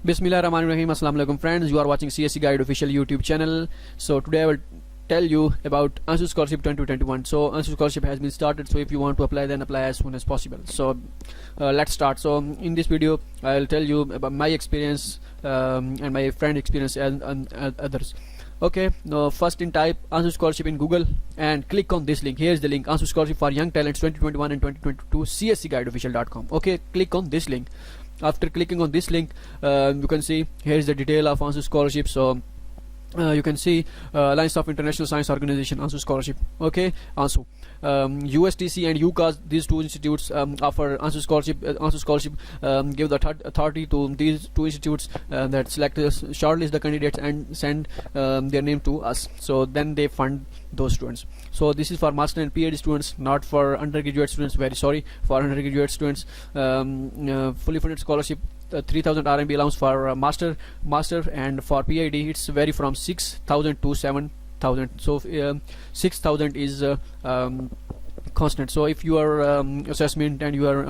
Bismillahirrahmanirrahim. Assalamu alaikum friends. You are watching CSC Guide official YouTube channel. So today I will tell you about ANSO Scholarship 2021. So ANSO Scholarship has been started. So if you want to apply, then apply as soon as possible. So let's start. So in this video I will tell you about my experience and my friend experience and others. Okay, now first type ANSO Scholarship in Google and click on this link. Here's the link: ANSO Scholarship for Young Talents 2021 and 2022, cscguideofficial.com. Okay, click on this link. After clicking on this link, you can see here's the detail of ANSO Scholarship. So you can see Alliance of International Science Organization, ANSO Scholarship. Okay, ANSO. USTC and UCAS, these two institutes offer ANSO Scholarship. ANSO Scholarship give the authority to these two institutes that select shortlist the candidates and send their name to us. So then they fund those students. So this is for master and PhD students, not for undergraduate students. Very sorry for undergraduate students. Fully funded scholarship. 3000 RMB allowance for master, and for PhD it's vary from 6000 to 7000. So 6000 is constant. So if your assessment and your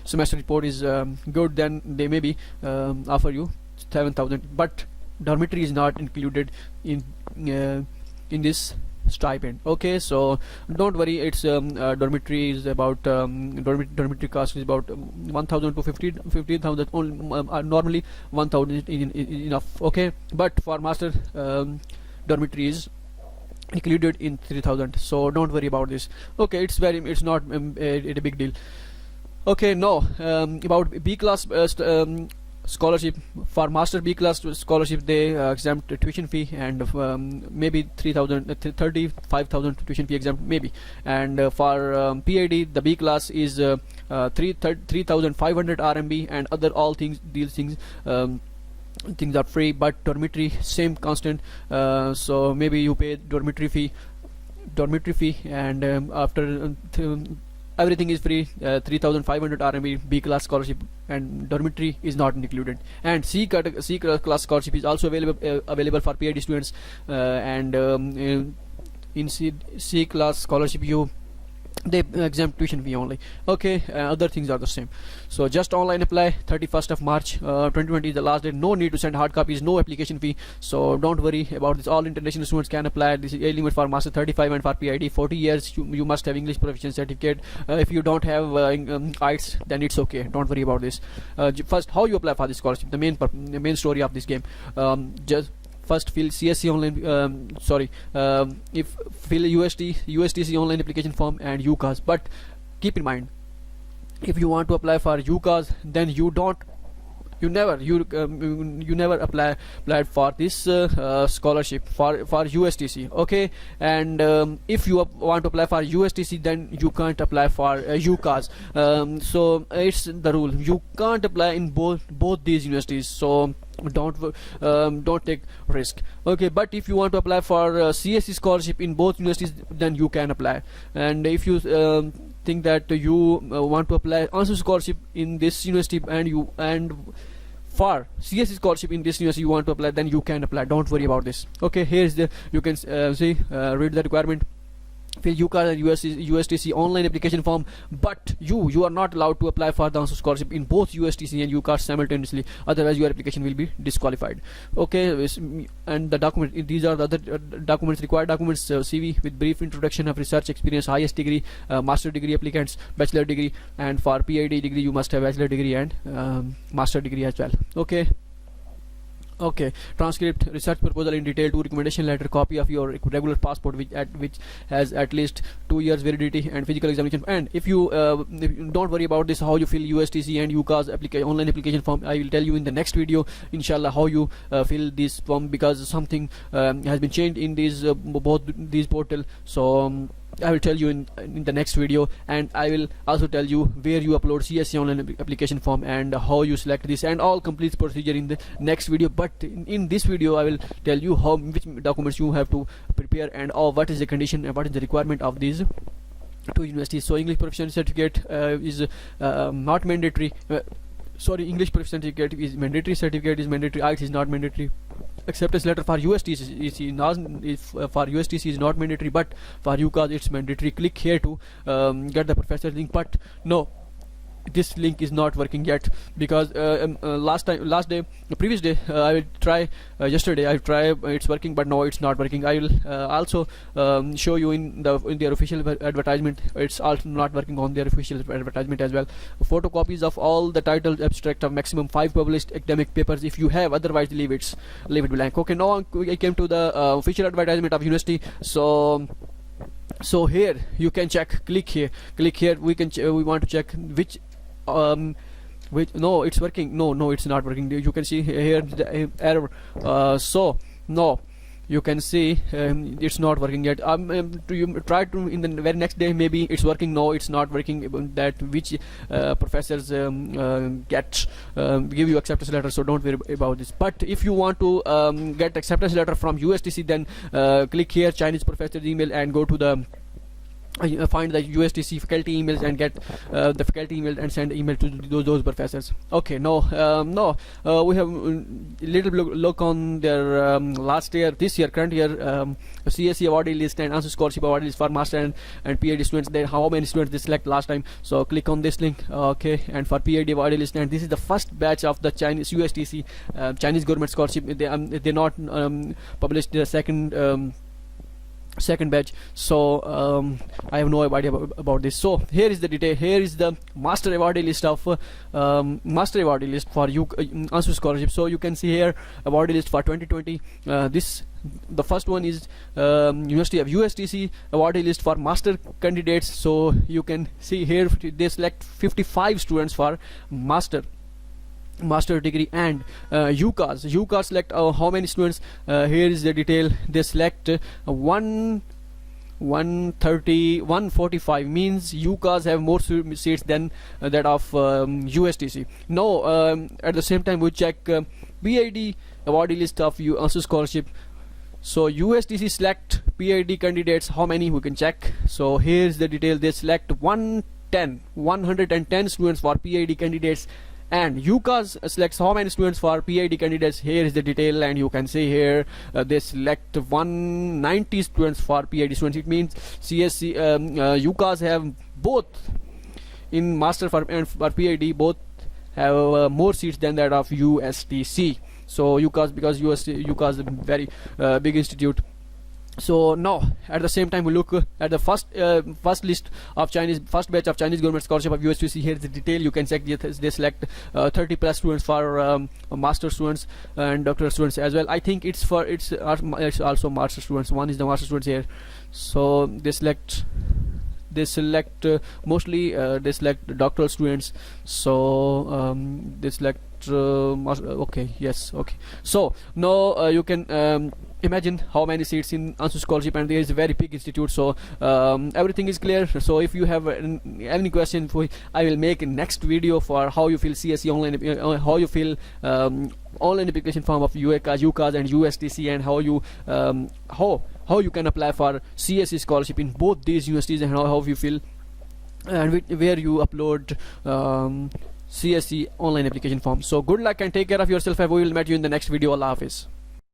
semester report is good, then they maybe offer you 7000, but dormitory is not included in this stipend. Okay, so don't worry, it's dormitory is about dormitory cost is about 1000 to 15,000 only. Normally 1000 is enough. Okay, but for master dormitory is included in 3000, so don't worry about this. Okay, it's not a big deal. Okay, now about B class scholarship. For master B class scholarship, they exempt tuition fee and maybe 35,000 tuition fee exempt maybe. And for PhD, the B class is 3,500 RMB, and other all things, these things things are free, but dormitory same constant. So maybe you pay dormitory fee, and after everything is free. 3,500 RMB B class scholarship, and dormitory is not included. And C class scholarship is also available for PhD students, and in C class scholarship they exempt tuition fee only. Okay, other things are the same. So just online apply. 31st of March 2020 is the last date. No need to send hard copies, no application fee, so don't worry about this. All international students can apply. This is age limit for master 35, and for PhD 40 years. You must have English proficiency certificate. If you don't have IELTS, then it's okay, don't worry about this. First, how you apply for this scholarship, the main story of this game. Just first fill CSC online, if fill USTC online application form and UCAS. But keep in mind, if you want to apply for UCAS, then you never applied for this scholarship for USTC. Okay, and if you want to apply for USTC, then you can't apply for UCAS. So it's the rule, you can't apply in both these universities. So don't take risk. Okay, but if you want to apply for CSC scholarship in both universities, then you can apply. And if you think that you want to apply ANSO scholarship in this university, and for CSC scholarship in this university you want to apply, then you can apply, don't worry about this. Okay, here's the, you can see, read the requirement. Fill UCAS and USTC online application form, but you are not allowed to apply for the ANSO scholarship in both USTC and UCAS simultaneously, otherwise your application will be disqualified. Okay, and the document, these are the other documents, required documents: CV with brief introduction of research experience, highest degree, master degree applicants, bachelor degree, and for PhD degree you must have bachelor degree and master degree as well. Okay, transcript, research proposal in detail, 2 recommendation letter, copy of your regular passport which has at least 2 years validity, and physical examination. And if you don't worry about this, how you fill USTC and UCAS online application form, I will tell you in the next video, inshallah, how you fill this form, because something has been changed in these both these portal. So I will tell you in the next video, and I will also tell you where you upload CSC online application form and how you select this, and all complete procedure in the next video. But in this video I will tell you which documents you have to prepare, and what is the condition and what is the requirement of these two universities. So English proficiency certificate is not mandatory. English proficiency certificate is mandatory. IELTS is not mandatory. Acceptance letter for USTC is not mandatory, but for UCAS it's mandatory. Click here to get the professor link. But no, this link is not working yet, because previous day I will try, yesterday I try, it's working, but no, it's not working. I will also show you in their official advertisement, it's also not working on their official advertisement as well. Photocopies of all the titled abstract of maximum 5 published academic papers if you have, otherwise leave it blank. Okay, now I came to the official advertisement of university. So here you can check, click here, we want to check which no, it's working. No, it's not working. You can see here the error. So no, you can see it's not working yet. You try to in the very next day, maybe it's working. No, it's not working. That which professors give you acceptance letter, so don't worry about this. But if you want to get acceptance letter from USTC, then click here, Chinese professor's email, and go to the find the USTC faculty emails and get the faculty email and send email to those professors. Okay, no, we have little look on their last year, this year, current year CSC awardee list and ANSO scholarship awardee list for master and PhD students. There, how many students they select last time. So click on this link. Okay, and for PhD awardee list, and this is the first batch of the Chinese USTC Chinese government scholarship. They not published the second batch, so I have no idea about this. So here is the detail. Here is the master awardee list of for ANSO scholarship. So you can see here awardee list for 2020. The first one is University of USTC awardee list for master candidates. So you can see here they select 55 students for master degree, and UCAS select how many students. Here is the detail. They select 145, means UCAS have more seats than that of USTC. Now at the same time we check PhD awardee list of ANSO scholarship. So USTC select PhD candidates, how many we can check. So here's the detail. They select 110 students for PhD candidates, and UCAS selects how many students for PhD candidates. Here is the detail, and you can see here they select 190 students for PhD students. It means CSC UCAS have both in master and for PhD, both have more seats than that of USTC. So UCAS, because UCAS is a very big institute. So now at the same time we look at the first list of first batch of Chinese government scholarship of USTC. Here is the detail. You can check they select 30 plus students for master students and doctoral students as well. I think it's also master students. One is the master students here. So they select mostly they select doctoral students. So they select okay, yes, okay. So now you can imagine how many seats in ANSO scholarship, and there is a very big institute. So everything is clear. So if you have any question, I will make a next video for how you fill CSC online, how you fill online application form of UCAS and USTC, and how you can apply for CSC scholarship in both these universities, and how you fill and where you upload CSC online application form. So good luck and take care of yourself, and we will meet you in the next video. Allah Hafiz.